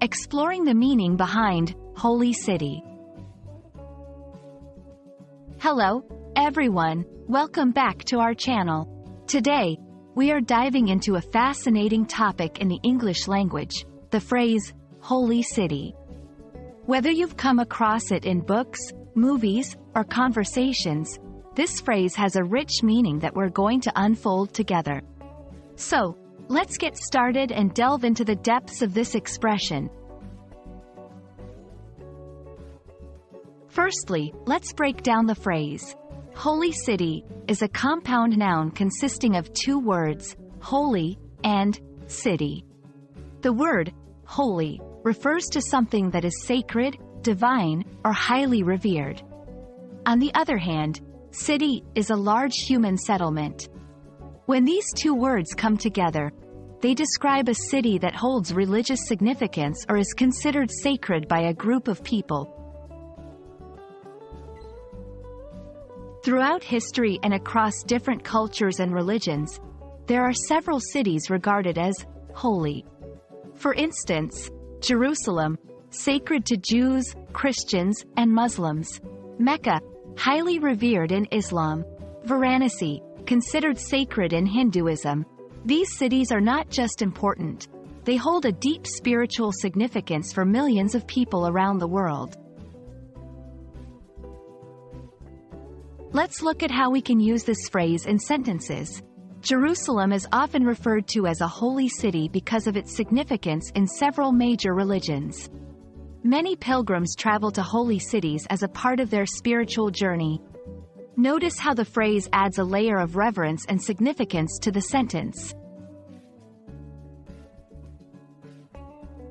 exploring the meaning behind Holy City. Hello, everyone, welcome back to our channel. Today, we are diving into a fascinating topic in the English language, the phrase, Holy City. Whether you've come across it in books, movies, or conversations, this phrase has a rich meaning that we're going to unfold together. So, let's get started and delve into the depths of this expression. Firstly, let's break down the phrase. Holy City is a compound noun consisting of two words, holy and city. The word holy refers to something that is sacred, divine, or highly revered. On the other hand, city is a large human settlement. When these two words come together, they describe a city that holds religious significance or is considered sacred by a group of people. Throughout history and across different cultures and religions, there are several cities regarded as holy. For instance, Jerusalem, sacred to Jews, Christians, and Muslims. Mecca, highly revered in Islam. Varanasi, considered sacred in Hinduism. These cities are not just important, they hold a deep spiritual significance for millions of people around the world. Let's look at how we can use this phrase in sentences. Jerusalem is often referred to as a holy city because of its significance in several major religions. Many pilgrims travel to holy cities as a part of their spiritual journey. Notice how the phrase adds a layer of reverence and significance to the sentence.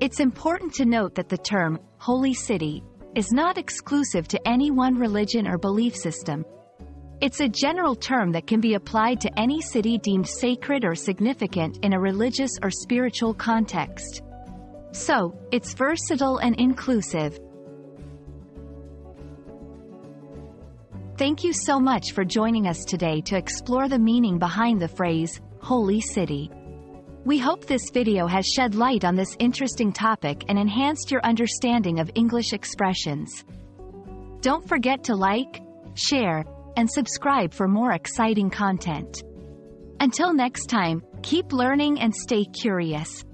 It's important to note that the term, holy city, is not exclusive to any one religion or belief system. It's a general term that can be applied to any city deemed sacred or significant in a religious or spiritual context. So, it's versatile and inclusive. Thank you so much for joining us today to explore the meaning behind the phrase, Holy City. We hope this video has shed light on this interesting topic and enhanced your understanding of English expressions. Don't forget to like, share, and subscribe for more exciting content. Until next time, keep learning and stay curious.